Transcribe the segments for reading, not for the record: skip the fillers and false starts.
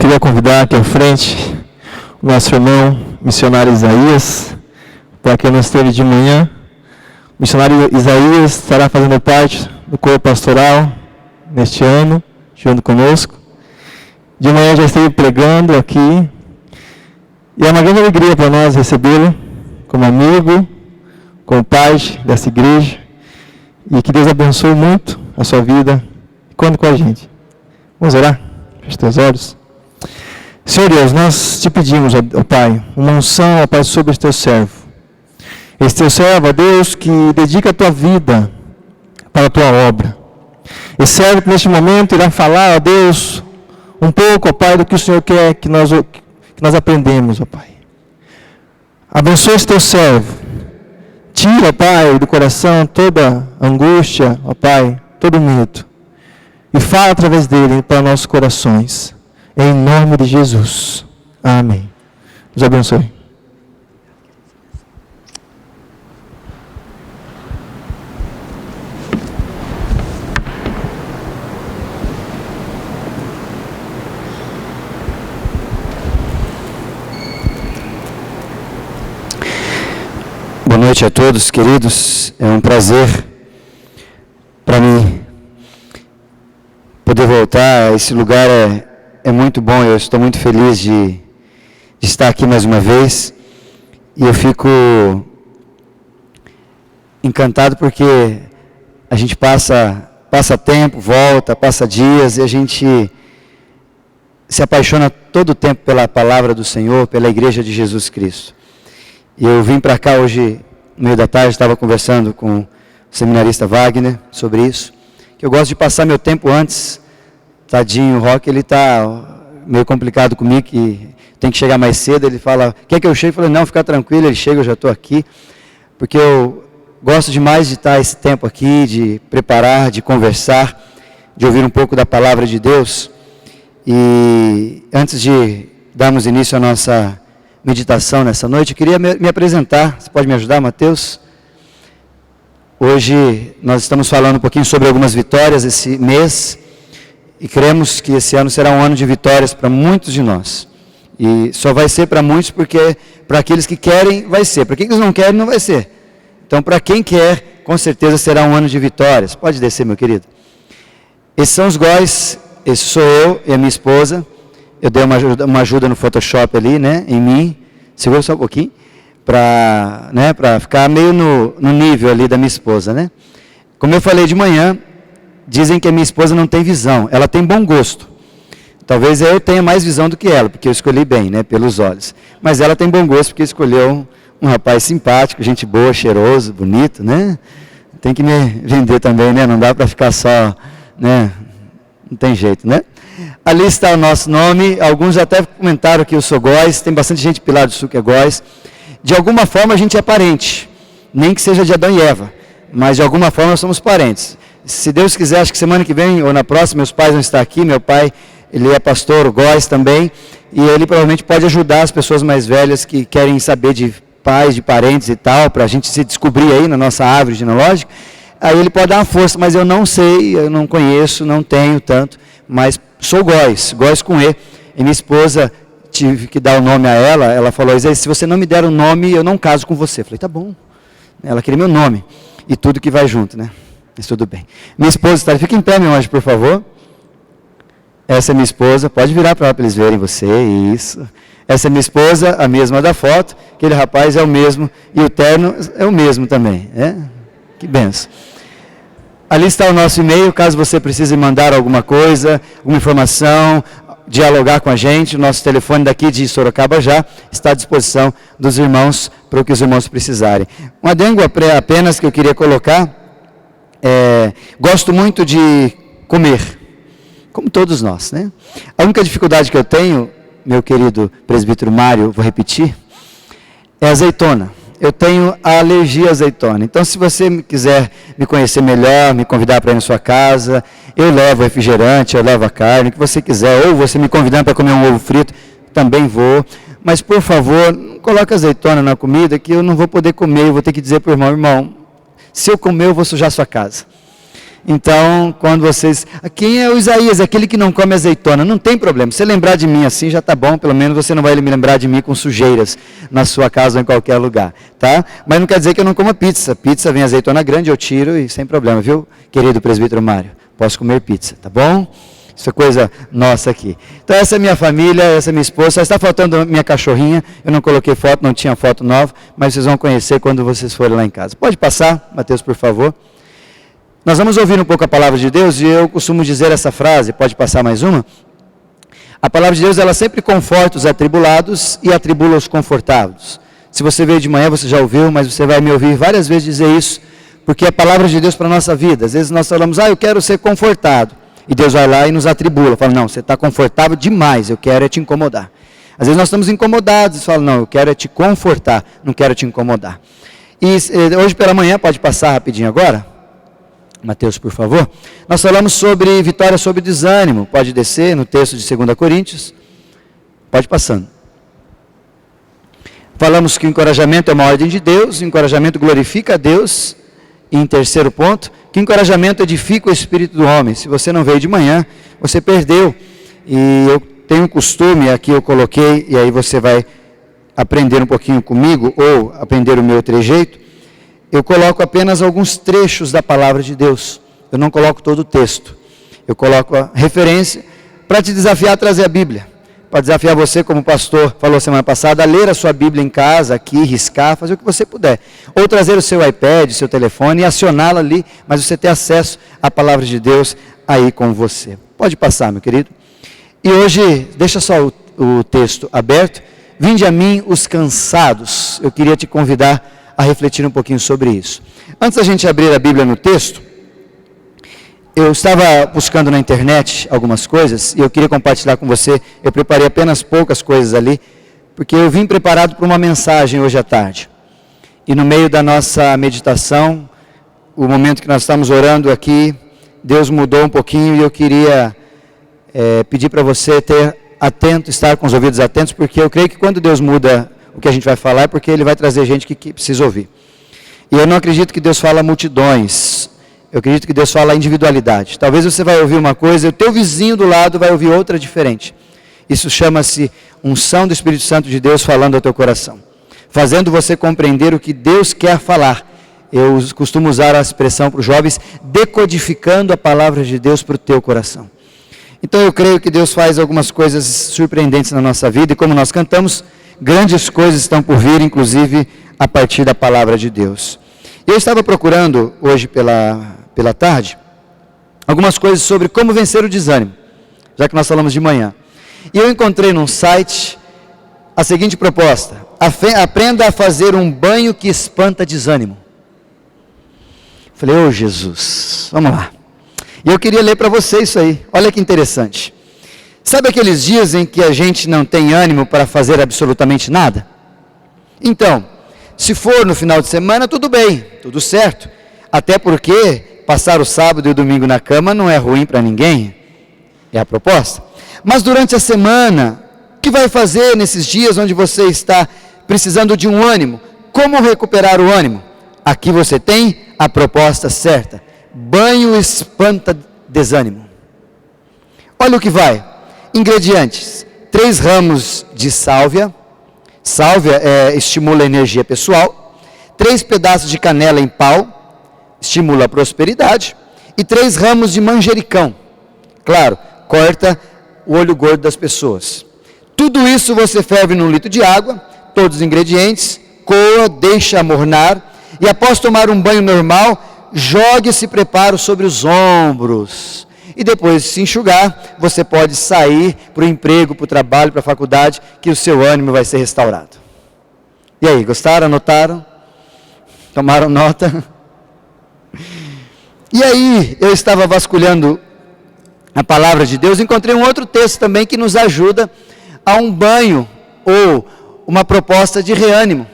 Queria convidar aqui à frente o nosso irmão missionário Isaías, para quem não esteve de manhã. O missionário Isaías estará fazendo parte do corpo pastoral neste ano, junto conosco. De manhã já esteve pregando aqui, e é uma grande alegria para nós recebê-lo como amigo, como parte dessa igreja, e que Deus abençoe muito a sua vida. Conte com a gente. Vamos orar? Feche teus olhos. Senhor Deus, nós te pedimos, ó Pai, uma unção, ó Pai, sobre este teu servo. Esse teu servo, ó Deus, que dedica a tua vida para a tua obra. Esse servo que neste momento irá falar, ó Deus, um pouco, ó Pai, do que o Senhor quer que nós aprendemos, ó Pai. Abençoa esse teu servo. Tira, ó Pai, do coração toda angústia, ó Pai, todo medo. E fala através dele para nossos corações. Em nome de Jesus. Amém. Deus abençoe. Boa noite a todos, queridos. É um prazer para mim poder voltar. Esse lugar é muito bom. Eu estou muito feliz de estar aqui mais uma vez. E eu fico encantado porque a gente passa tempo, volta, passa dias e a gente se apaixona todo o tempo pela palavra do Senhor, pela igreja de Jesus Cristo. E eu vim para cá hoje, no meio da tarde, estava conversando com o seminarista Wagner sobre isso, que eu gosto de passar meu tempo antes. Tadinho, o Rock, ele está meio complicado comigo, que tem que chegar mais cedo. Ele fala, quer que eu chegue? Eu falei, não, fica tranquilo, ele chega, eu já estou aqui. Porque eu gosto demais de estar esse tempo aqui, de preparar, de conversar, de ouvir um pouco da palavra de Deus. E antes de darmos início à nossa meditação nessa noite, eu queria me apresentar. Você pode me ajudar, Mateus? Hoje nós estamos falando um pouquinho sobre algumas vitórias esse mês. E cremos que esse ano será um ano de vitórias para muitos de nós. E só vai ser para muitos porque para aqueles que querem vai ser. Para quem não querem não vai ser. Então para quem quer, com certeza será um ano de vitórias. Pode descer, meu querido. Esses são os góis. Esse sou eu e a minha esposa. Eu dei uma ajuda no Photoshop ali, né, em mim. Segura só um pouquinho. Para ficar meio no nível ali da minha esposa, né. Como eu falei de manhã, dizem que a minha esposa não tem visão, ela tem bom gosto. Talvez eu tenha mais visão do que ela, porque eu escolhi bem, né, pelos olhos. Mas ela tem bom gosto porque escolheu um rapaz simpático, gente boa, cheiroso, bonito, né? Tem que me vender também, né? Não dá para ficar só, né? Não tem jeito, né? Ali está o nosso nome. Alguns já até comentaram que eu sou góis. Tem bastante gente de Pilar do Sul que é góis. De alguma forma a gente é parente, nem que seja de Adão e Eva, mas de alguma forma nós somos parentes. Se Deus quiser, acho que semana que vem ou na próxima, meus pais vão estar aqui. Meu pai, ele é pastor, o góis também, e ele provavelmente pode ajudar as pessoas mais velhas que querem saber de pais, de parentes e tal, para a gente se descobrir aí na nossa árvore genealógica. Aí ele pode dar uma força, mas eu não sei, eu não conheço, não tenho tanto, mas sou góis com E. E minha esposa, tive que dar o nome a ela falou, Isaías, se você não me der o nome, eu não caso com você. Eu falei, tá bom. Ela queria meu nome e tudo que vai junto, né? Mas tudo bem. Minha esposa está ali. Fica em pé, meu anjo, por favor. Essa é minha esposa. Pode virar para lá para eles verem você. Isso. Essa é minha esposa, a mesma da foto. Aquele rapaz é o mesmo. E o terno é o mesmo também. Que benção. Ali está o nosso e-mail, caso você precise mandar alguma coisa, alguma informação, dialogar com a gente. O nosso telefone daqui de Sorocaba já está à disposição dos irmãos para o que os irmãos precisarem. Um adendo apenas que eu queria colocar. Gosto muito de comer, como todos nós, né? A única dificuldade que eu tenho, meu querido presbítero Mário, vou repetir, é azeitona. Eu tenho a alergia à azeitona. Então, se você quiser me conhecer melhor, me convidar para ir na sua casa, eu levo refrigerante, eu levo a carne, o que você quiser, ou você me convidando para comer um ovo frito, também vou. Mas, por favor, não coloque azeitona na comida, que eu não vou poder comer, eu vou ter que dizer para o irmão, se eu comer, eu vou sujar a sua casa. Então, quando vocês... Quem é o Isaías? Aquele que não come azeitona. Não tem problema. Se você lembrar de mim assim, já está bom. Pelo menos você não vai me lembrar de mim com sujeiras na sua casa ou em qualquer lugar. Tá? Mas não quer dizer que eu não coma pizza. Pizza vem azeitona grande, eu tiro e sem problema, viu? Querido presbítero Mário, posso comer pizza, tá bom? Isso é coisa nossa aqui. Então essa é minha família, essa é minha esposa. Só está faltando minha cachorrinha. Eu não coloquei foto, não tinha foto nova. Mas vocês vão conhecer quando vocês forem lá em casa. Pode passar, Mateus, por favor. Nós vamos ouvir um pouco a palavra de Deus, e eu costumo dizer essa frase, pode passar mais uma? A palavra de Deus, ela sempre conforta os atribulados e atribula os confortados. Se você veio de manhã, você já ouviu, mas você vai me ouvir várias vezes dizer isso, porque é a palavra de Deus para a nossa vida. Às vezes nós falamos, eu quero ser confortado, e Deus vai lá e nos atribula, fala, não, você está confortável demais, eu quero é te incomodar. Às vezes nós estamos incomodados, e fala, não, eu quero é te confortar, não quero te incomodar. E hoje pela manhã, pode passar rapidinho agora? Mateus, por favor. Nós falamos sobre vitória sobre desânimo. Pode descer no texto de 2 Coríntios. Pode passando. Falamos que o encorajamento é uma ordem de Deus, o encorajamento glorifica a Deus. E em terceiro ponto, que o encorajamento edifica o espírito do homem. Se você não veio de manhã, você perdeu. E eu tenho um costume, aqui eu coloquei, e aí você vai aprender um pouquinho comigo, ou aprender o meu trejeito. Eu coloco apenas alguns trechos da palavra de Deus. Eu não coloco todo o texto. Eu coloco a referência para te desafiar a trazer a Bíblia. Para desafiar você, como o pastor falou semana passada, a ler a sua Bíblia em casa, aqui, riscar, fazer o que você puder. Ou trazer o seu iPad, o seu telefone e acioná-la ali, mas você ter acesso à palavra de Deus aí com você. Pode passar, meu querido. E hoje, deixa só o texto aberto. Vinde a mim os cansados. Eu queria te convidar a refletir um pouquinho sobre isso. Antes da gente abrir a Bíblia no texto, eu estava buscando na internet algumas coisas e eu queria compartilhar com você. Eu preparei apenas poucas coisas ali, porque eu vim preparado para uma mensagem hoje à tarde. E no meio da nossa meditação, o momento que nós estamos orando aqui, Deus mudou um pouquinho e eu queria pedir para você ter atento, estar com os ouvidos atentos, porque eu creio que quando Deus muda o que a gente vai falar é porque Ele vai trazer gente que precisa ouvir. E eu não acredito que Deus fala multidões. Eu acredito que Deus fala individualidade. Talvez você vai ouvir uma coisa e o teu vizinho do lado vai ouvir outra diferente. Isso chama-se unção do Espírito Santo de Deus falando ao teu coração. Fazendo você compreender o que Deus quer falar. Eu costumo usar a expressão para os jovens, decodificando a palavra de Deus para o teu coração. Então eu creio que Deus faz algumas coisas surpreendentes na nossa vida, e como nós cantamos, grandes coisas estão por vir, inclusive a partir da palavra de Deus. Eu estava procurando hoje pela tarde algumas coisas sobre como vencer o desânimo, já que nós falamos de manhã. E eu encontrei num site a seguinte proposta: aprenda a fazer um banho que espanta desânimo. Falei, Jesus, vamos lá. E eu queria ler para você isso aí. Olha que interessante. Sabe aqueles dias em que a gente não tem ânimo para fazer absolutamente nada? Então, se for no final de semana, tudo bem, tudo certo. Até porque passar o sábado e o domingo na cama não é ruim para ninguém. É a proposta. Mas durante a semana, o que vai fazer nesses dias onde você está precisando de um ânimo? Como recuperar o ânimo? Aqui você tem a proposta certa. Banho espanta desânimo. Olha o que vai. Ingredientes: 3 ramos de sálvia. Sálvia estimula a energia pessoal. 3 pedaços de canela em pau, estimula a prosperidade. E 3 ramos de manjericão. Claro, corta o olho gordo das pessoas. Tudo isso você ferve num litro de água, todos os ingredientes, coa, deixa amornar. E após tomar um banho normal, jogue esse preparo sobre os ombros. E depois de se enxugar, você pode sair para o emprego, para o trabalho, para a faculdade, que o seu ânimo vai ser restaurado. E aí, gostaram? Anotaram? Tomaram nota? E aí, eu estava vasculhando a palavra de Deus, encontrei um outro texto também que nos ajuda a um banho ou uma proposta de reânimo,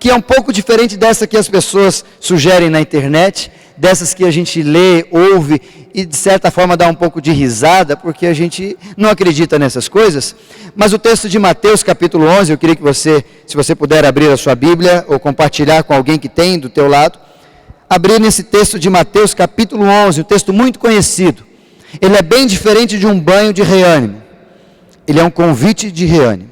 que é um pouco diferente dessa que as pessoas sugerem na internet, dessas que a gente lê, ouve e de certa forma dá um pouco de risada, porque a gente não acredita nessas coisas. Mas o texto de Mateus capítulo 11, eu queria que você, se você puder abrir a sua Bíblia ou compartilhar com alguém que tem do teu lado, abrir nesse texto de Mateus capítulo 11, um texto muito conhecido. Ele é bem diferente de um banho de reânimo. Ele é um convite de reânimo.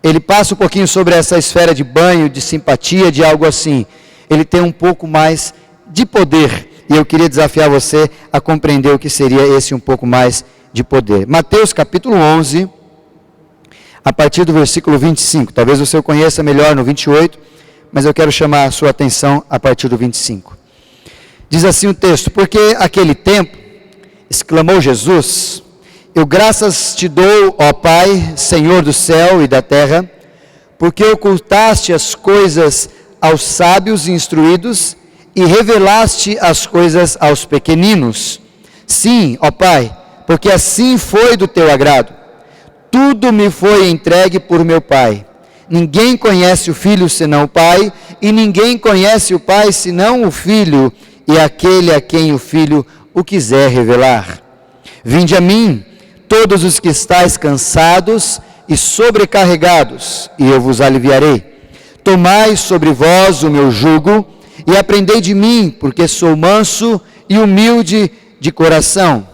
Ele passa um pouquinho sobre essa esfera de banho, de simpatia, de algo assim. Ele tem um pouco mais de poder. E eu queria desafiar você a compreender o que seria esse um pouco mais de poder. Mateus capítulo 11, a partir do versículo 25. Talvez você o conheça melhor no 28, mas eu quero chamar a sua atenção a partir do 25. Diz assim o texto: porque aquele tempo, exclamou Jesus, eu graças te dou, ó Pai, Senhor do céu e da terra, porque ocultaste as coisas aos sábios e instruídos e revelaste as coisas aos pequeninos. Sim, ó Pai, porque assim foi do teu agrado. Tudo me foi entregue por meu Pai. Ninguém conhece o Filho senão o Pai, e ninguém conhece o Pai senão o Filho, e aquele a quem o Filho o quiser revelar. Vinde a mim, todos os que estáis cansados e sobrecarregados, e eu vos aliviarei. Tomai sobre vós o meu jugo, e aprendei de mim, porque sou manso e humilde de coração,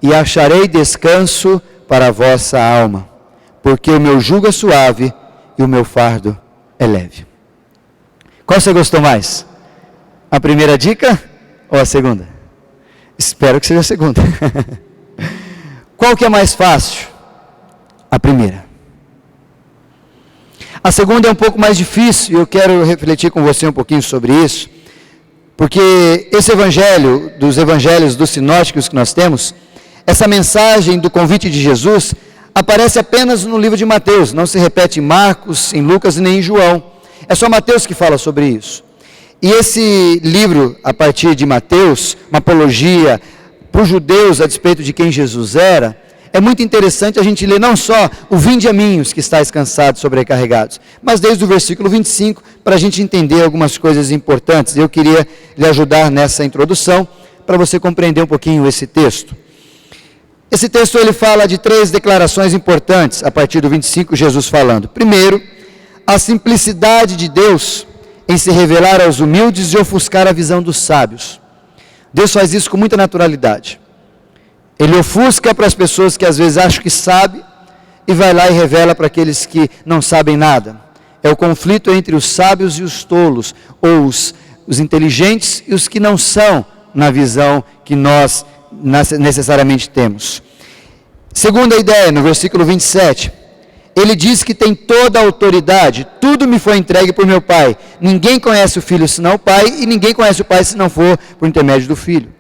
e acharei descanso para a vossa alma, porque o meu jugo é suave e o meu fardo é leve. Qual você gostou mais? A primeira dica ou a segunda? Espero que seja a segunda. Qual que é mais fácil? A primeira. A segunda é um pouco mais difícil, e eu quero refletir com você um pouquinho sobre isso, porque esse evangelho, dos evangelhos dos sinóticos que nós temos, essa mensagem do convite de Jesus, aparece apenas no livro de Mateus, não se repete em Marcos, em Lucas e nem em João. É só Mateus que fala sobre isso. E esse livro, a partir de Mateus, uma apologia para os judeus a despeito de quem Jesus era, é muito interessante a gente ler não só o vinde a mim, os que estáis cansados, sobrecarregados, mas desde o versículo 25, para a gente entender algumas coisas importantes. Eu queria lhe ajudar nessa introdução, para você compreender um pouquinho esse texto. Esse texto ele fala de 3 declarações importantes, a partir do 25, Jesus falando. Primeiro, a simplicidade de Deus em se revelar aos humildes e ofuscar a visão dos sábios. Deus faz isso com muita naturalidade. Ele ofusca para as pessoas que às vezes acham que sabem, e vai lá e revela para aqueles que não sabem nada. É o conflito entre os sábios e os tolos, ou os inteligentes e os que não são, na visão que nós necessariamente temos. Segunda ideia, no versículo 27, ele diz que tem toda a autoridade, tudo me foi entregue por meu Pai. Ninguém conhece o Filho senão o Pai, e ninguém conhece o Pai se não for por intermédio do Filho.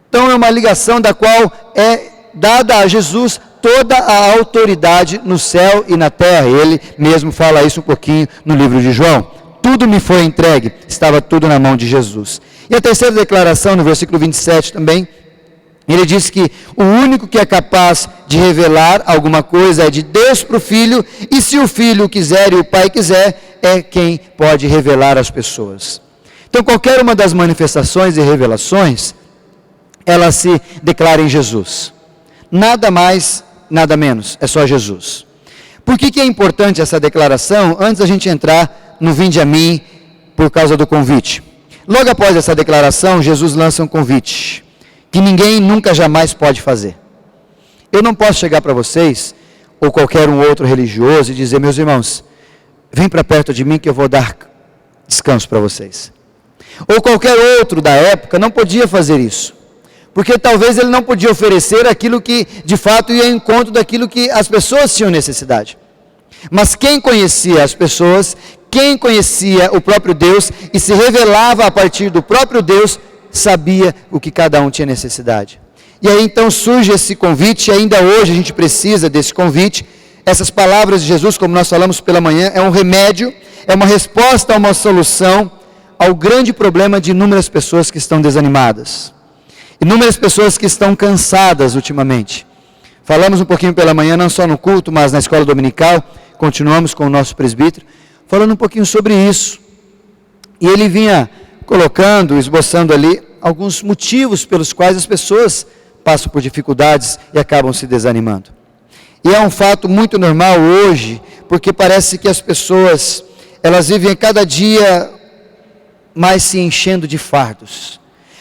Então é uma ligação da qual é dada a Jesus toda a autoridade no céu e na terra. Ele mesmo fala isso um pouquinho no livro de João. Tudo me foi entregue, estava tudo na mão de Jesus. E a terceira declaração, no versículo 27 também, ele diz que o único que é capaz de revelar alguma coisa é de Deus para o Filho, e se o Filho quiser e o Pai quiser, é quem pode revelar às pessoas. Então qualquer uma das manifestações e revelações, ela se declara em Jesus. Nada mais, nada menos, é só Jesus. Por que é importante essa declaração? Antes da gente entrar no vinde a mim, por causa do convite. Logo após essa declaração, Jesus lança um convite, que ninguém nunca jamais pode fazer. Eu não posso chegar para vocês, ou qualquer um outro religioso, e dizer, meus irmãos, vem para perto de mim que eu vou dar descanso para vocês. Ou qualquer outro da época não podia fazer isso. Porque talvez ele não podia oferecer aquilo que, de fato, ia em encontro daquilo que as pessoas tinham necessidade. Mas quem conhecia as pessoas, quem conhecia o próprio Deus e se revelava a partir do próprio Deus, sabia o que cada um tinha necessidade. E aí então surge esse convite, e ainda hoje a gente precisa desse convite. Essas palavras de Jesus, como nós falamos pela manhã, é um remédio, é uma resposta a uma solução ao grande problema de inúmeras pessoas que estão desanimadas. Inúmeras pessoas que estão cansadas ultimamente. Falamos um pouquinho pela manhã, não só no culto, mas na escola dominical, continuamos com o nosso presbítero, falando um pouquinho sobre isso. E ele vinha colocando, esboçando ali, alguns motivos pelos quais as pessoas passam por dificuldades e acabam se desanimando. E é um fato muito normal hoje, porque parece que as pessoas, elas vivem cada dia mas se enchendo de fardos,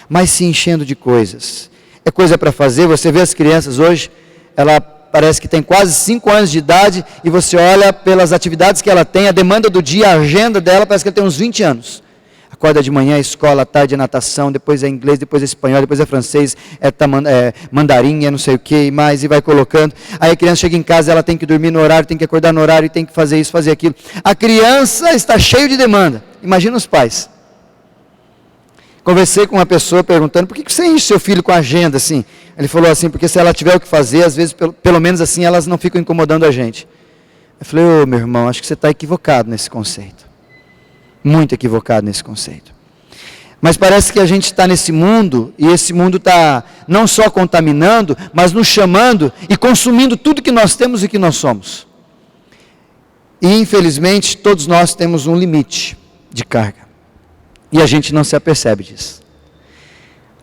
mas se enchendo de coisas. É coisa para fazer. Você vê as crianças hoje, ela parece que tem quase 5 anos de idade, e você olha pelas atividades que ela tem, a demanda do dia, a agenda dela, parece que ela tem uns 20 anos. Acorda de manhã, escola, à tarde é natação, depois é inglês, depois é espanhol, depois é francês, mandarim, não sei o que, e vai colocando. Aí a criança chega em casa, ela tem que dormir no horário, tem que acordar no horário, tem que fazer isso, fazer aquilo. A criança está cheia de demanda. Imagina os pais. Conversei com uma pessoa perguntando, por que você enche seu filho com a agenda assim? Ele falou assim, porque se ela tiver o que fazer, às vezes, pelo menos assim, elas não ficam incomodando a gente. Eu falei, meu irmão, acho que você está equivocado nesse conceito. Muito equivocado nesse conceito. Mas parece que a gente está nesse mundo, e esse mundo está não só contaminando, mas nos chamando e consumindo tudo que nós temos e que nós somos. E infelizmente, todos nós temos um limite de carga. E a gente não se apercebe disso.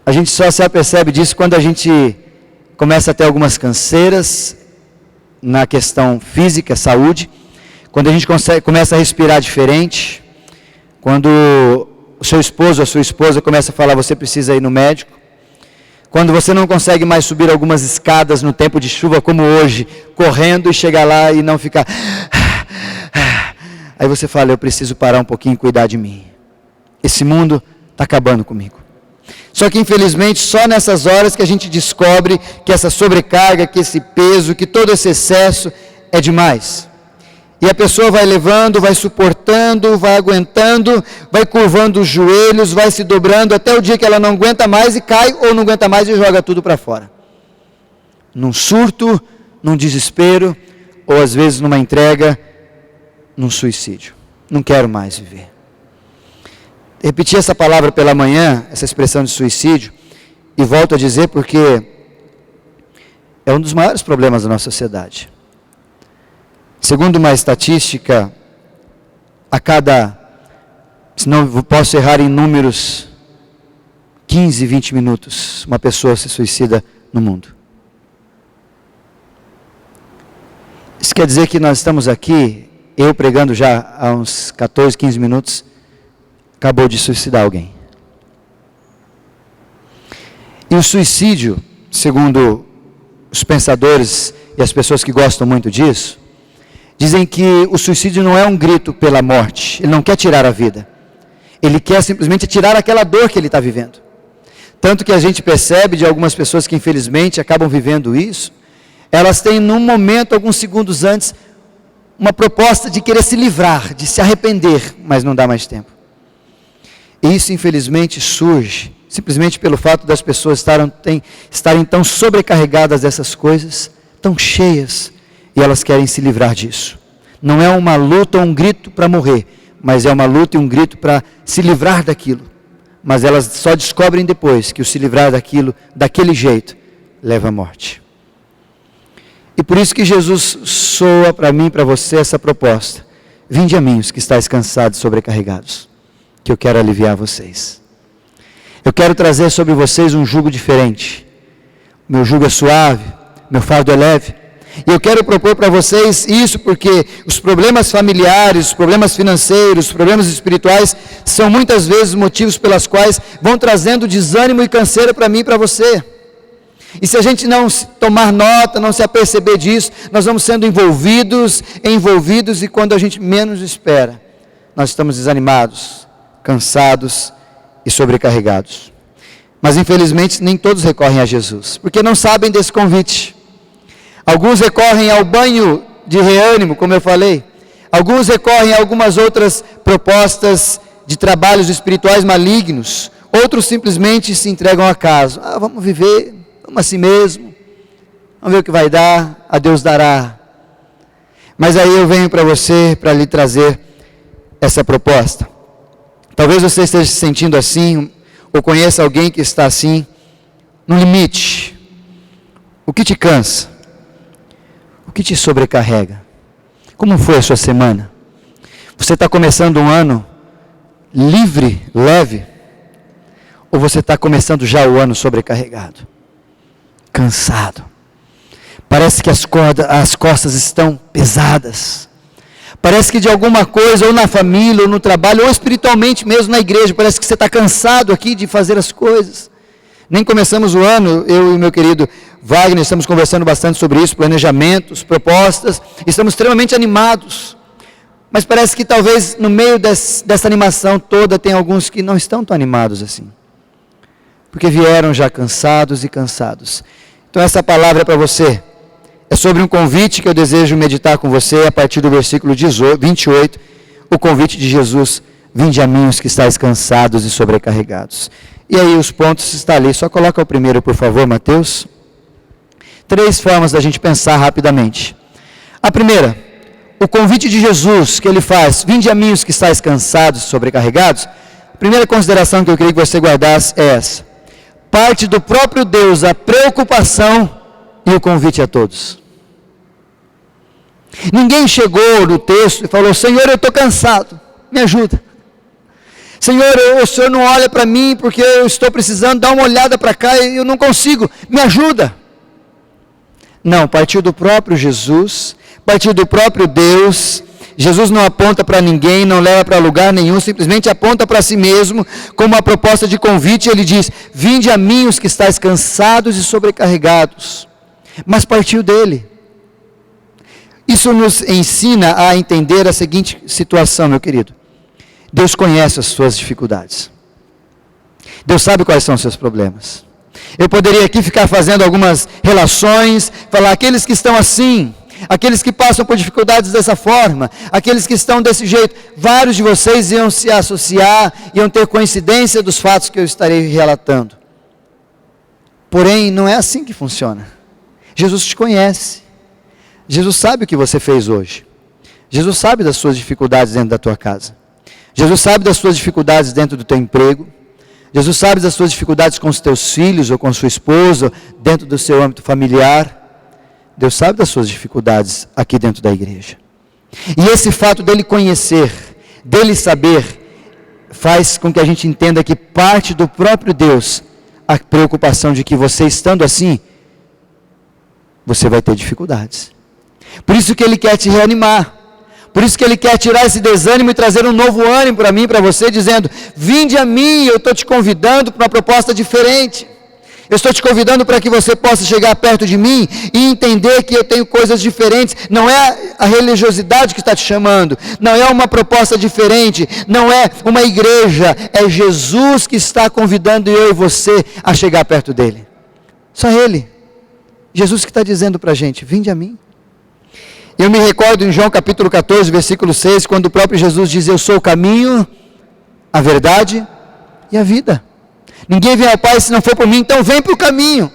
A gente só se apercebe disso quando a gente começa a ter algumas canseiras na questão física, saúde, quando a gente começa a respirar diferente, quando o seu esposo ou a sua esposa começa a falar, você precisa ir no médico, quando você não consegue mais subir algumas escadas no tempo de chuva, como hoje, correndo e chegar lá e não ficar... Aí você fala, eu preciso parar um pouquinho e cuidar de mim. Esse mundo está acabando comigo. Só que infelizmente só nessas horas que a gente descobre que essa sobrecarga, que esse peso, que todo esse excesso é demais. E a pessoa vai levando, vai suportando, vai aguentando, vai curvando os joelhos, vai se dobrando até o dia que ela não aguenta mais e cai, ou não aguenta mais e joga tudo para fora. Num surto, num desespero, ou às vezes numa entrega, num suicídio. Não quero mais viver. Repeti essa palavra pela manhã, essa expressão de suicídio, e volto a dizer porque é um dos maiores problemas da nossa sociedade. Segundo uma estatística, a cada, se não posso errar em números, 15, 20 minutos, uma pessoa se suicida no mundo. Isso quer dizer que nós estamos aqui, eu pregando já há uns 14, 15 minutos, acabou de suicidar alguém. E o suicídio, segundo os pensadores e as pessoas que gostam muito disso, dizem que o suicídio não é um grito pela morte, ele não quer tirar a vida, ele quer simplesmente tirar aquela dor que ele está vivendo. Tanto que a gente percebe de algumas pessoas que infelizmente acabam vivendo isso, elas têm num momento, alguns segundos antes, uma proposta de querer se livrar, de se arrepender, mas não dá mais tempo. E isso infelizmente surge simplesmente pelo fato das pessoas estarem tão sobrecarregadas dessas coisas, tão cheias, e elas querem se livrar disso. Não é uma luta ou um grito para morrer, mas é uma luta e um grito para se livrar daquilo. Mas elas só descobrem depois que o se livrar daquilo, daquele jeito, leva à morte. E por isso que Jesus soa para mim e para você essa proposta. Vinde a mim os que estáis cansados e sobrecarregados, que eu quero aliviar vocês. Eu quero trazer sobre vocês um jugo diferente. Meu jugo é suave, meu fardo é leve. E eu quero propor para vocês isso porque os problemas familiares, os problemas financeiros, os problemas espirituais são muitas vezes motivos pelas quais vão trazendo desânimo e canseira para mim e para você. E se a gente não tomar nota, não se aperceber disso, nós vamos sendo envolvidos, e quando a gente menos espera, nós estamos desanimados, cansados e sobrecarregados. Mas infelizmente nem todos recorrem a Jesus, porque não sabem desse convite. Alguns recorrem ao banho de reânimo, como eu falei. Alguns recorrem a algumas outras propostas de trabalhos espirituais malignos. Outros simplesmente se entregam ao acaso. Vamos viver, vamos assim mesmo. Vamos ver o que vai dar, a Deus dará. Mas aí eu venho para você, para lhe trazer essa proposta. Talvez você esteja se sentindo assim, ou conheça alguém que está assim, no limite. O que te cansa? O que te sobrecarrega? Como foi a sua semana? Você está começando um ano livre, leve? Ou você está começando já o ano sobrecarregado? Cansado? Parece que as costas estão pesadas. Parece que de alguma coisa, ou na família, ou no trabalho, ou espiritualmente mesmo na igreja, parece que você está cansado aqui de fazer as coisas. Nem começamos o ano, eu e o meu querido Wagner, estamos conversando bastante sobre isso, planejamentos, propostas, estamos extremamente animados. Mas parece que talvez no meio dessa animação toda tem alguns que não estão tão animados assim. Porque vieram já cansados e cansados. Então essa palavra é para você. É sobre um convite que eu desejo meditar com você a partir do versículo 28, o convite de Jesus: vinde a mim os que estáis cansados e sobrecarregados. E aí os pontos estão ali, só coloca o primeiro, por favor, Mateus. 3 formas da gente pensar rapidamente. A primeira, o convite de Jesus que ele faz: vinde a mim os que estáis cansados e sobrecarregados. A primeira consideração que eu queria que você guardasse é essa: parte do próprio Deus a preocupação e o convite a todos. Ninguém chegou no texto e falou: Senhor, eu estou cansado, me ajuda. Senhor, o Senhor não olha para mim porque eu estou precisando, dá uma olhada para cá e eu não consigo, me ajuda. Não, partiu do próprio Jesus, partiu do próprio Deus. Jesus não aponta para ninguém, não leva para lugar nenhum, simplesmente aponta para si mesmo, como uma proposta de convite. Ele diz: vinde a mim os que estáis cansados e sobrecarregados. Mas partiu dele. Isso nos ensina a entender a seguinte situação, meu querido. Deus conhece as suas dificuldades. Deus sabe quais são os seus problemas. Eu poderia aqui ficar fazendo algumas relações, falar aqueles que estão assim, aqueles que passam por dificuldades dessa forma, aqueles que estão desse jeito. Vários de vocês iam se associar, iam ter coincidência dos fatos que eu estarei relatando. Porém, não é assim que funciona. Jesus te conhece. Jesus sabe o que você fez hoje. Jesus sabe das suas dificuldades dentro da tua casa. Jesus sabe das suas dificuldades dentro do teu emprego. Jesus sabe das suas dificuldades com os teus filhos ou com sua esposa, dentro do seu âmbito familiar. Deus sabe das suas dificuldades aqui dentro da igreja. E esse fato dele conhecer, dele saber, faz com que a gente entenda que parte do próprio Deus a preocupação de que você estando assim, você vai ter dificuldades. Por isso que ele quer te reanimar. Por isso que ele quer tirar esse desânimo e trazer um novo ânimo para mim, para você, dizendo: vinde a mim, eu estou te convidando para uma proposta diferente. Eu estou te convidando para que você possa chegar perto de mim e entender que eu tenho coisas diferentes. Não é a religiosidade que está te chamando, não é uma proposta diferente, não é uma igreja, é Jesus que está convidando eu e você a chegar perto dele. Só ele. Jesus que está dizendo para a gente: vinde a mim. Eu me recordo em João capítulo 14, versículo 6, quando o próprio Jesus diz: eu sou o caminho, a verdade e a vida. Ninguém vem ao Pai se não for por mim. Então vem para o caminho.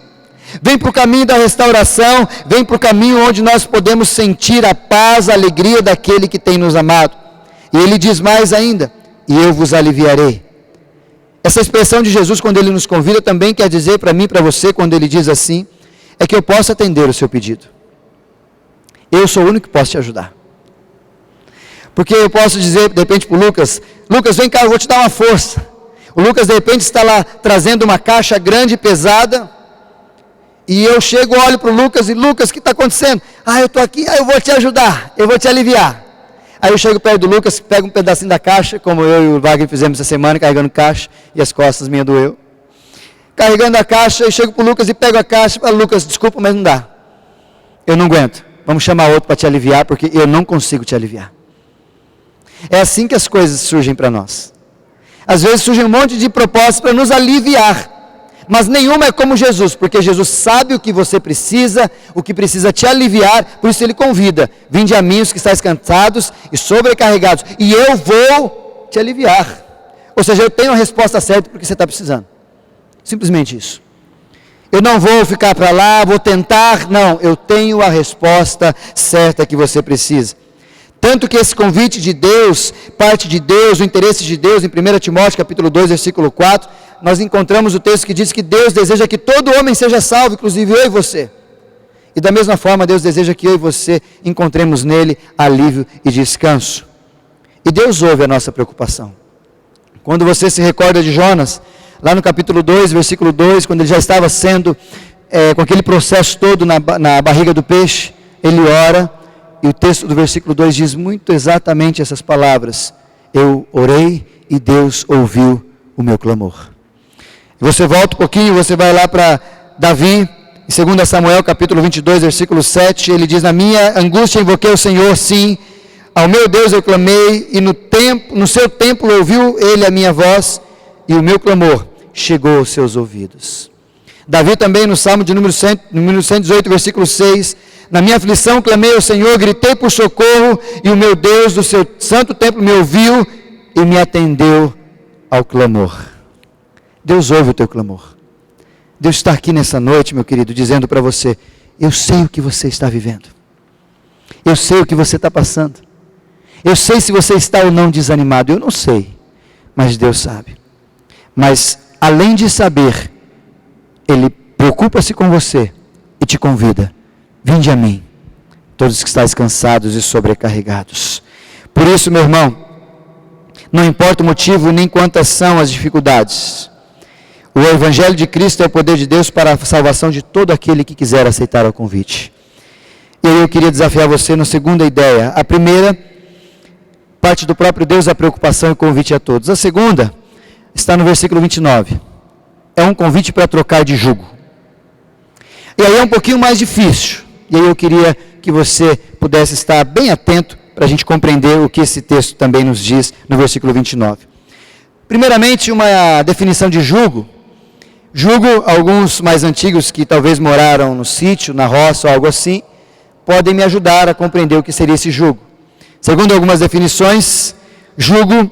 Vem para o caminho da restauração. Vem para o caminho onde nós podemos sentir a paz, a alegria daquele que tem nos amado. E ele diz mais ainda: e eu vos aliviarei. Essa expressão de Jesus, quando ele nos convida, também quer dizer para mim e para você, quando ele diz assim, é que eu posso atender o seu pedido. Eu sou o único que posso te ajudar. Porque eu posso dizer, de repente, para o Lucas: Lucas, vem cá, eu vou te dar uma força. O Lucas, de repente, está lá trazendo uma caixa grande e pesada. E eu chego, olho para o Lucas e: Lucas, o que está acontecendo? Eu estou aqui, eu vou te ajudar, eu vou te aliviar. Aí eu chego perto do Lucas, pego um pedacinho da caixa, como eu e o Wagner fizemos essa semana, carregando caixa, e as costas minhas doeu. Carregando a caixa, eu chego para o Lucas e pego a caixa e falo: Lucas, desculpa, mas não dá. Eu não aguento. Vamos chamar outro para te aliviar, porque eu não consigo te aliviar. É assim que as coisas surgem para nós. Às vezes surge um monte de propostas para nos aliviar, mas nenhuma é como Jesus, porque Jesus sabe o que você precisa, o que precisa te aliviar, por isso ele convida: vinde a mim os que estáis cansados e sobrecarregados, e eu vou te aliviar. Ou seja, eu tenho a resposta certa porque você está precisando. Simplesmente isso. Eu não vou ficar para lá, vou tentar, não, eu tenho a resposta certa que você precisa. Tanto que esse convite de Deus, parte de Deus, o interesse de Deus, em 1 Timóteo capítulo 2, versículo 4, nós encontramos o texto que diz que Deus deseja que todo homem seja salvo, inclusive eu e você. E da mesma forma, Deus deseja que eu e você encontremos nele alívio e descanso. E Deus ouve a nossa preocupação. Quando você se recorda de Jonas, lá no capítulo 2, versículo 2, quando ele já estava sendo, com aquele processo todo na barriga do peixe, ele ora, E o texto do versículo 2 diz muito exatamente essas palavras: eu orei e Deus ouviu o meu clamor. Você volta um pouquinho, você vai lá para Davi, em 2 Samuel capítulo 22, versículo 7, ele diz: na minha angústia invoquei o Senhor, sim, ao meu Deus eu clamei, e no seu templo ouviu ele a minha voz, e o meu clamor chegou aos seus ouvidos. Davi também no Salmo de número 118, versículo 6, na minha aflição clamei ao Senhor, gritei por socorro, e o meu Deus do seu santo templo me ouviu e me atendeu ao clamor. Deus ouve o teu clamor. Deus está aqui nessa noite, meu querido, dizendo para você: eu sei o que você está vivendo. Eu sei o que você está passando. Eu sei se você está ou não desanimado. Eu não sei, mas Deus sabe. Mas, além de saber, Ele preocupa-se com você e te convida: vinde a mim, todos que estáis cansados e sobrecarregados. Por isso, meu irmão, não importa o motivo nem quantas são as dificuldades, o Evangelho de Cristo é o poder de Deus para a salvação de todo aquele que quiser aceitar o convite. E aí eu queria desafiar você na segunda ideia. A primeira, parte do próprio Deus, a preocupação e o convite a todos. A segunda está no versículo 29. É um convite para trocar de jugo. E aí é um pouquinho mais difícil. E aí eu queria que você pudesse estar bem atento para a gente compreender o que esse texto também nos diz no versículo 29. Primeiramente, uma definição de jugo. Jugo, alguns mais antigos que talvez moraram no sítio, na roça ou algo assim, podem me ajudar a compreender o que seria esse jugo. Segundo algumas definições, jugo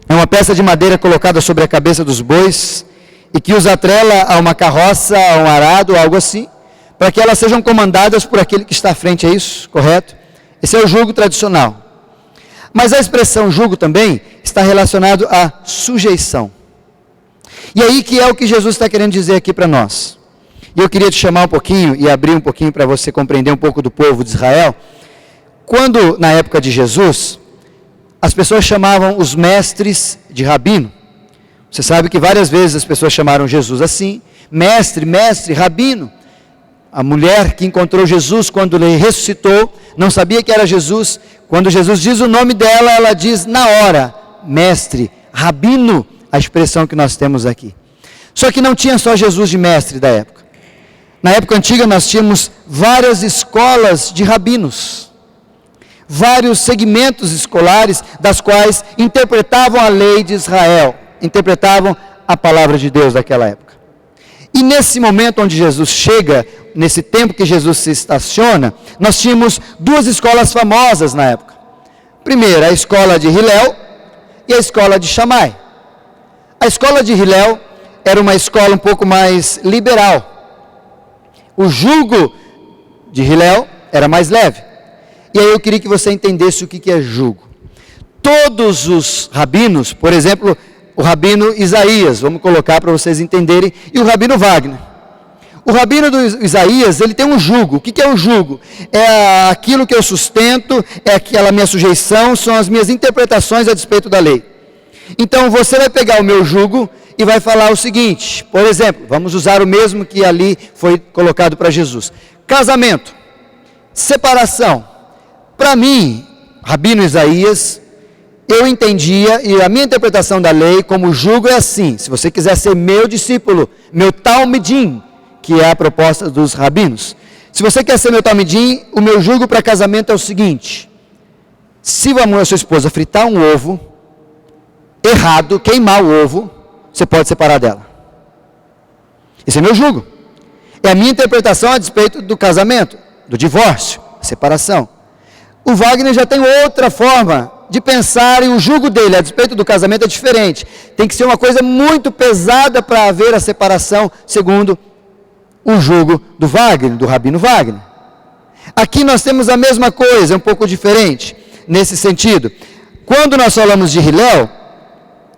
é uma peça de madeira colocada sobre a cabeça dos bois e que os atrela a uma carroça, a um arado ou algo assim, para que elas sejam comandadas por aquele que está à frente, é isso? Correto? Esse é o jugo tradicional. Mas a expressão jugo também está relacionado à sujeição. E aí que é o que Jesus está querendo dizer aqui para nós. E eu queria te chamar um pouquinho e abrir um pouquinho para você compreender um pouco do povo de Israel. Quando, na época de Jesus, as pessoas chamavam os mestres de rabino. Você sabe que várias vezes as pessoas chamaram Jesus assim: mestre, mestre, rabino. A mulher que encontrou Jesus quando ele ressuscitou, não sabia que era Jesus. Quando Jesus diz o nome dela, ela diz na hora: mestre, rabino, a expressão que nós temos aqui. Só que não tinha só Jesus de mestre da época. Na época antiga nós tínhamos várias escolas de rabinos, vários segmentos escolares das quais interpretavam a lei de Israel, interpretavam a palavra de Deus daquela época. E nesse momento onde Jesus chega, nesse tempo que Jesus se estaciona, nós tínhamos duas escolas famosas na época. Primeiro, a escola de Hillel e a escola de Shammai. A escola de Hillel era uma escola um pouco mais liberal. O jugo de Hillel era mais leve. E aí eu queria que você entendesse o que é jugo. Todos os rabinos, por exemplo, o rabino Isaías, vamos colocar para vocês entenderem, e o rabino Wagner. O rabino do Isaías, ele tem um jugo. O que é o jugo? É aquilo que eu sustento, é aquela minha sujeição, são as minhas interpretações a despeito da lei. Então você vai pegar o meu jugo e vai falar o seguinte, por exemplo, vamos usar o mesmo que ali foi colocado para Jesus. Casamento, separação. Para mim, rabino Isaías, eu entendia, e a minha interpretação da lei como jugo é assim: se você quiser ser meu discípulo, meu talmidim, que é a proposta dos rabinos, se você quer ser meu talmidim, o meu jugo para casamento é o seguinte: se a sua esposa fritar um ovo errado, queimar o ovo, você pode separar dela. Esse é meu jugo. É a minha interpretação a despeito do casamento, do divórcio, separação. O Wagner já tem outra forma de pensar, e o jugo dele a despeito do casamento é diferente. Tem que ser uma coisa muito pesada para haver a separação, segundo o jugo do Wagner, do rabino Wagner. Aqui nós temos a mesma coisa, um pouco diferente, nesse sentido. Quando nós falamos de Hillel,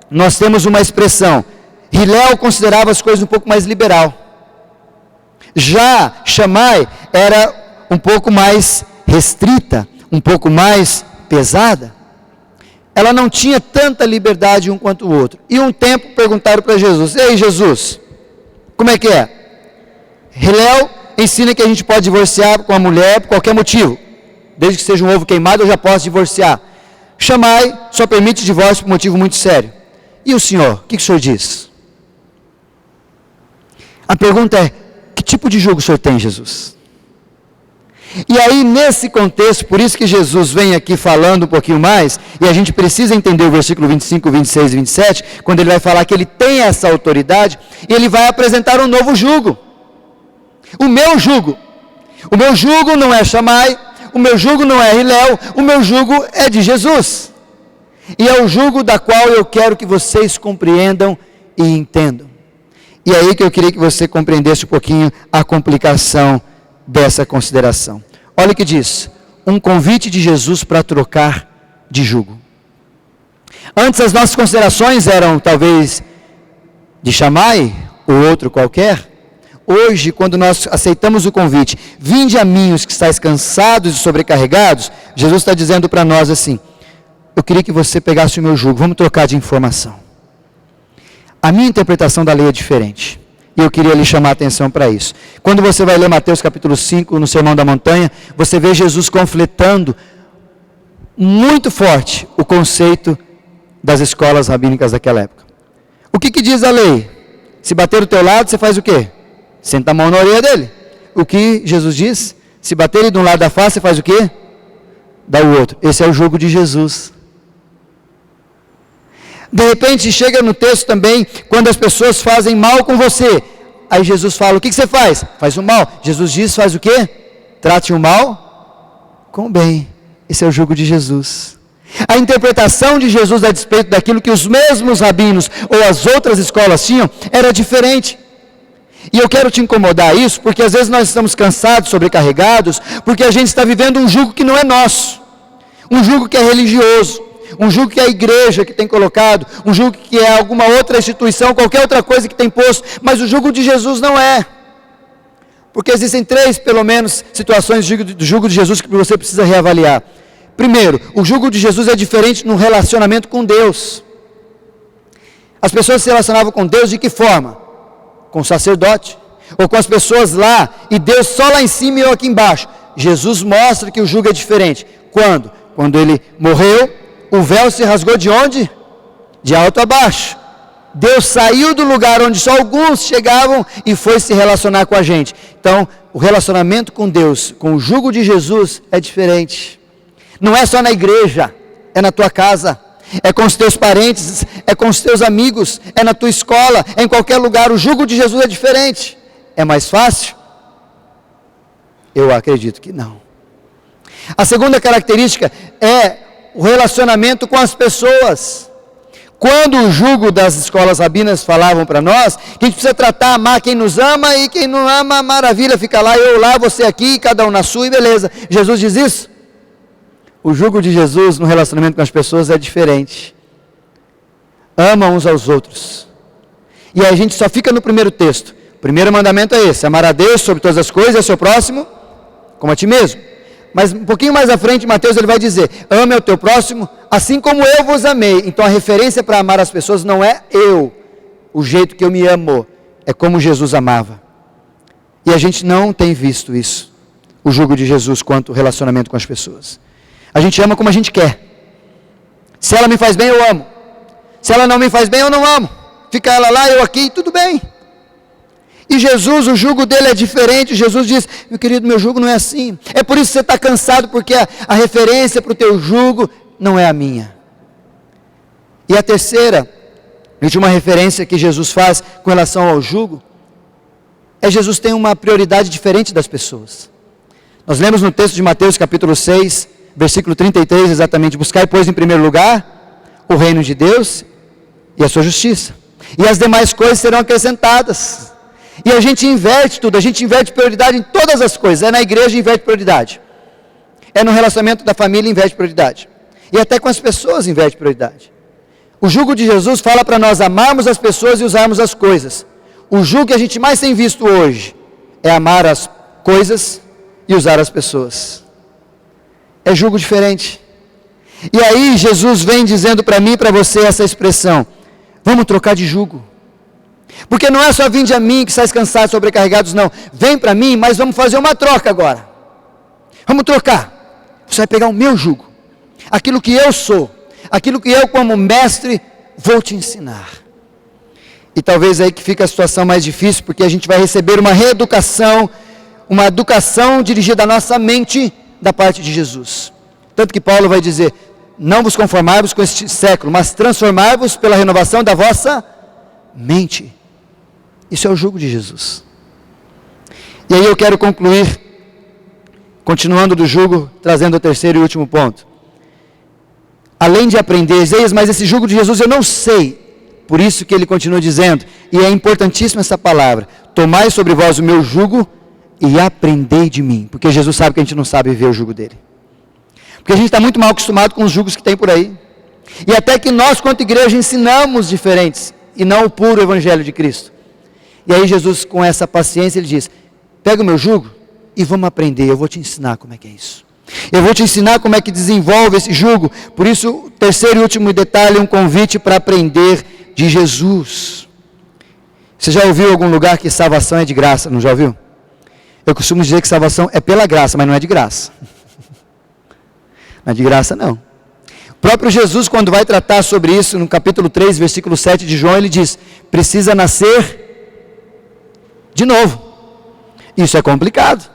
nós temos uma expressão. Hillel considerava as coisas um pouco mais liberal. Já Shammai era um pouco mais restrita, um pouco mais pesada. Ela não tinha tanta liberdade um quanto o outro. E um tempo perguntaram para Jesus: ei Jesus, como é que é? Hillel ensina que a gente pode divorciar com a mulher por qualquer motivo. desde que seja um ovo queimado eu já posso divorciar. Shammai só permite divórcio por motivo muito sério. E o senhor? O que o senhor diz? A pergunta é, que tipo de jugo o senhor tem, Jesus? E aí, nesse contexto, por isso que Jesus vem aqui falando um pouquinho mais, e a gente precisa entender o versículo 25, 26 e 27, quando ele vai falar que ele tem essa autoridade, e ele vai apresentar um novo jugo. O meu jugo. O meu jugo não é Shammai, o meu jugo não é Hillel, o meu jugo é de Jesus. E é o jugo da qual eu quero que vocês compreendam e entendam. E é aí que eu queria que você compreendesse um pouquinho a complicação dessa consideração. Olha o que diz, um convite de Jesus para trocar de jugo. Antes as nossas considerações eram talvez de Shammai ou outro qualquer. Hoje, quando nós aceitamos o convite, vinde a mim os que estáis cansados e sobrecarregados, Jesus está dizendo para nós assim, eu queria que você pegasse o meu jugo, vamos trocar de informação. A minha interpretação da lei é diferente. E eu queria lhe chamar a atenção para isso. Quando você vai ler Mateus capítulo 5, no Sermão da Montanha, você vê Jesus conflitando muito forte o conceito das escolas rabínicas daquela época. O que diz a lei? Se bater do teu lado, você faz o quê? Senta a mão na orelha dele. O que Jesus diz? Se bater ele de um lado da face, você faz o quê? Dá o outro. Esse é o jugo de Jesus. De repente chega no texto também, quando as pessoas fazem mal com você, aí Jesus fala, o que você faz? Faz o mal. Jesus diz, faz o quê? Trate o mal com o bem. Esse é o jugo de Jesus. A interpretação de Jesus a respeito daquilo que os mesmos rabinos ou as outras escolas tinham, era diferente. E eu quero te incomodar isso, porque às vezes nós estamos cansados, sobrecarregados, porque a gente está vivendo um jugo que não é nosso, um jugo que é religioso, um jugo que é a igreja que tem colocado, um jugo que é alguma outra instituição, qualquer outra coisa que tem posto, mas o jugo de Jesus não é. Porque existem 3, pelo menos, situações do jugo de Jesus que você precisa reavaliar. Primeiro, o jugo de Jesus é diferente no relacionamento com Deus. As pessoas se relacionavam com Deus de que forma? Com o sacerdote, ou com as pessoas lá, e Deus só lá em cima e eu aqui embaixo. Jesus mostra que o jugo é diferente. Quando? Quando ele morreu, o véu se rasgou de onde? De alto a baixo. Deus saiu do lugar onde só alguns chegavam e foi se relacionar com a gente. Então, o relacionamento com Deus, com o jugo de Jesus, é diferente. Não é só na igreja, é na tua casa, é com os teus parentes, é com os teus amigos, é na tua escola, é em qualquer lugar. O jugo de Jesus é diferente. É mais fácil? Eu acredito que não. A segunda característica é o relacionamento com as pessoas. Quando o jugo das escolas rabinas falavam para nós, que a gente precisa tratar, amar quem nos ama, e quem não ama, maravilha, fica lá, eu lá, você aqui, cada um na sua e beleza. Jesus diz isso? O jugo de Jesus no relacionamento com as pessoas é diferente. Ama uns aos outros. E aí a gente só fica no primeiro texto. O primeiro mandamento é esse, amar a Deus sobre todas as coisas e ao seu próximo como a ti mesmo. Mas um pouquinho mais à frente, Mateus ele vai dizer, ame ao teu próximo, assim como eu vos amei. Então a referência para amar as pessoas não é eu, o jeito que eu me amo, é como Jesus amava. E a gente não tem visto isso, o jugo de Jesus quanto o relacionamento com as pessoas. A gente ama como a gente quer. Se ela me faz bem, eu amo. Se ela não me faz bem, eu não amo. Fica ela lá, eu aqui, tudo bem. E Jesus, o jugo dele é diferente. Jesus diz, meu querido, meu jugo não é assim. É por isso que você está cansado, porque a referência para o teu jugo não é a minha. E a terceira, última referência que Jesus faz com relação ao jugo, é Jesus tem uma prioridade diferente das pessoas. Nós lemos no texto de Mateus capítulo 6, versículo 33, exatamente, buscai, pois, em primeiro lugar, o reino de Deus e a sua justiça. E as demais coisas serão acrescentadas. E a gente inverte tudo, a gente inverte prioridade em todas as coisas. É na igreja, inverte prioridade. É no relacionamento da família, inverte prioridade. E até com as pessoas, inverte prioridade. O jugo de Jesus fala para nós amarmos as pessoas e usarmos as coisas. O jugo que a gente mais tem visto hoje é amar as coisas e usar as pessoas. É jugo diferente. E aí Jesus vem dizendo para mim e para você essa expressão, vamos trocar de jugo. Porque não é só vinde a mim que estáis cansados, sobrecarregados, não. Vem para mim, mas vamos fazer uma troca agora. Vamos trocar. você vai pegar o meu jugo, aquilo que eu sou, aquilo que eu como mestre vou te ensinar. E talvez aí que fica a situação mais difícil, porque a gente vai receber uma reeducação, uma educação dirigida à nossa mente da parte de Jesus. Tanto que Paulo vai dizer, não vos conformai-vos com este século, mas transformai-vos pela renovação da vossa mente. Isso é o jugo de Jesus. E aí eu quero concluir, continuando do jugo, trazendo o terceiro e último ponto. Além de aprender, Isaías, mas esse jugo de Jesus eu não sei. Por isso que ele continua dizendo, e é importantíssima essa palavra, tomai sobre vós o meu jugo e aprendei de mim. Porque Jesus sabe que a gente não sabe viver o jugo dele. Porque a gente está muito mal acostumado com os jugos que tem por aí. E até que nós, quanto igreja, ensinamos diferentes, e não o puro evangelho de Cristo. E aí Jesus, com essa paciência, ele diz, pega o meu jugo e vamos aprender, eu vou te ensinar como é que é isso. Eu vou te ensinar como é que desenvolve esse jugo. Por isso, o terceiro e último detalhe, um convite para aprender de Jesus. Você já ouviu em algum lugar que salvação é de graça? Não já ouviu? Eu costumo dizer que salvação é pela graça, mas não é de graça. Não é de graça não. O próprio Jesus, quando vai tratar sobre isso, no capítulo 3, versículo 7 de João, ele diz, precisa nascer de novo. Isso é complicado.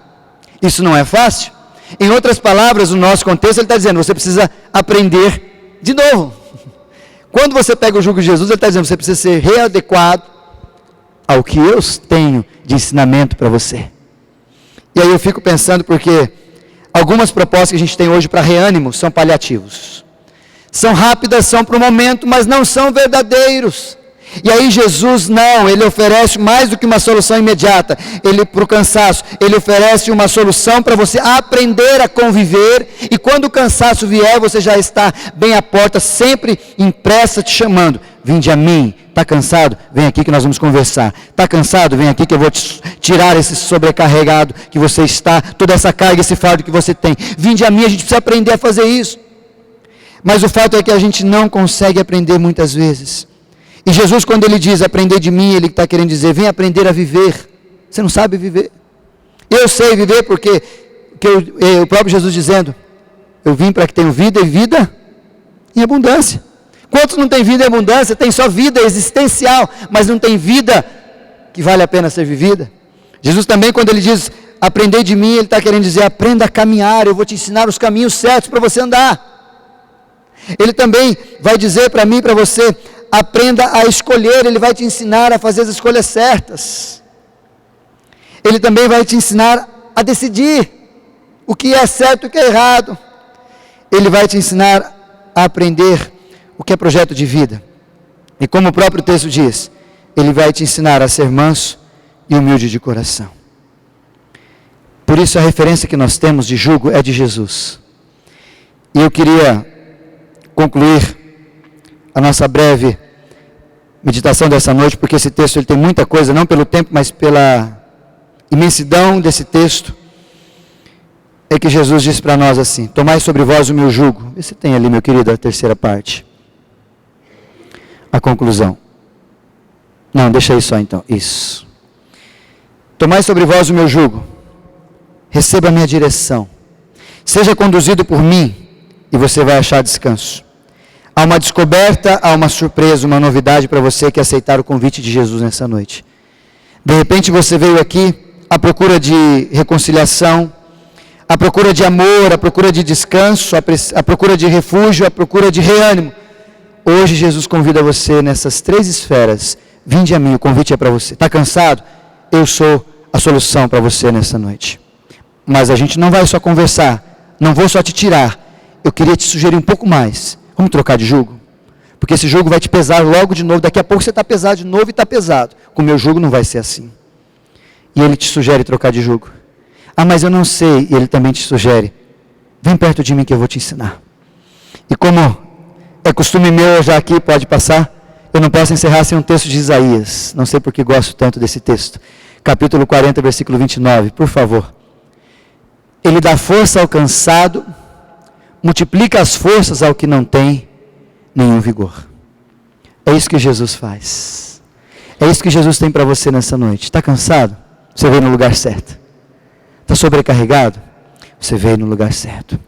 Isso não é fácil. Em outras palavras, no nosso contexto, ele está dizendo, você precisa aprender de novo. Quando você pega o jugo de Jesus, ele está dizendo, você precisa ser readequado ao que eu tenho de ensinamento para você. E aí eu fico pensando, porque algumas propostas que a gente tem hoje para reânimo são paliativos. São rápidas, são para o momento, mas não são verdadeiros. E aí Jesus não, ele oferece mais do que uma solução imediata, ele para o cansaço, ele oferece uma solução para você aprender a conviver, e quando o cansaço vier, você já está bem à porta, sempre impressa te chamando, vinde a mim, está cansado? Vem aqui que nós vamos conversar, está cansado? Vem aqui que eu vou te tirar esse sobrecarregado que você está, toda essa carga, esse fardo que você tem, vinde a mim, a gente precisa aprender a fazer isso, mas o fato é que a gente não consegue aprender muitas vezes. E Jesus, quando ele diz, aprender de mim, ele está querendo dizer, vem aprender a viver. Você não sabe viver. Eu sei viver porque o próprio Jesus dizendo, eu vim para que tenham vida e vida em abundância. Quantos não tem vida em abundância? Tem só vida existencial, mas não tem vida que vale a pena ser vivida. Jesus também, quando ele diz, aprender de mim, ele está querendo dizer, aprenda a caminhar, eu vou te ensinar os caminhos certos para você andar. Ele também vai dizer para mim e para você, aprenda a escolher, ele vai te ensinar a fazer as escolhas certas. Ele também vai te ensinar a decidir o que é certo e o que é errado. Ele vai te ensinar a aprender o que é projeto de vida. E como o próprio texto diz, ele vai te ensinar a ser manso e humilde de coração. Por isso a referência que nós temos de jugo é de Jesus. E eu queria concluir a nossa breve meditação dessa noite, porque esse texto ele tem muita coisa, não pelo tempo, mas pela imensidão desse texto, é que Jesus diz para nós assim, tomai sobre vós o meu jugo. Vê se tem ali, meu querido, a terceira parte. A conclusão. Não, deixa aí só então, isso. Tomai sobre vós o meu jugo, receba a minha direção, seja conduzido por mim, e você vai achar descanso. Há uma descoberta, há uma surpresa, uma novidade para você que aceitar o convite de Jesus nessa noite. De repente você veio aqui à procura de reconciliação, à procura de amor, à procura de descanso, à procura de refúgio, à procura de reânimo. Hoje Jesus convida você nessas três esferas. Vinde a mim, o convite é para você. Está cansado? Eu sou a solução para você nessa noite. Mas a gente não vai só conversar, não vou só te tirar. Eu queria te sugerir um pouco mais. Vamos trocar de jugo? Porque esse jugo vai te pesar logo de novo. Daqui a pouco você está pesado de novo e está pesado. Com o meu jugo não vai ser assim. E ele te sugere trocar de jugo. Ah, mas eu não sei. E ele também te sugere. Vem perto de mim que eu vou te ensinar. E como é costume meu já aqui, pode passar, eu não posso encerrar sem um texto de Isaías. Não sei porque gosto tanto desse texto. Capítulo 40, versículo 29. Por favor. Ele dá força ao cansado, multiplica as forças ao que não tem nenhum vigor. É isso que Jesus faz. É isso que Jesus tem para você nessa noite. Está cansado? Você veio no lugar certo. Está sobrecarregado? Você veio no lugar certo.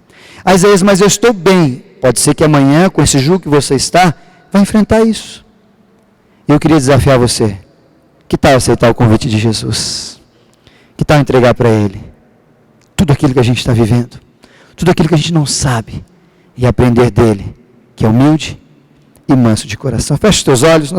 Ah, Isaías, mas eu estou bem. Pode ser que amanhã, com esse jugo que você está, vai enfrentar isso. Eu queria desafiar você. Que tal aceitar o convite de Jesus? Que tal entregar para Ele tudo aquilo que a gente está vivendo? Tudo aquilo que a gente não sabe. E aprender dele, que é humilde e manso de coração. Feche os teus olhos.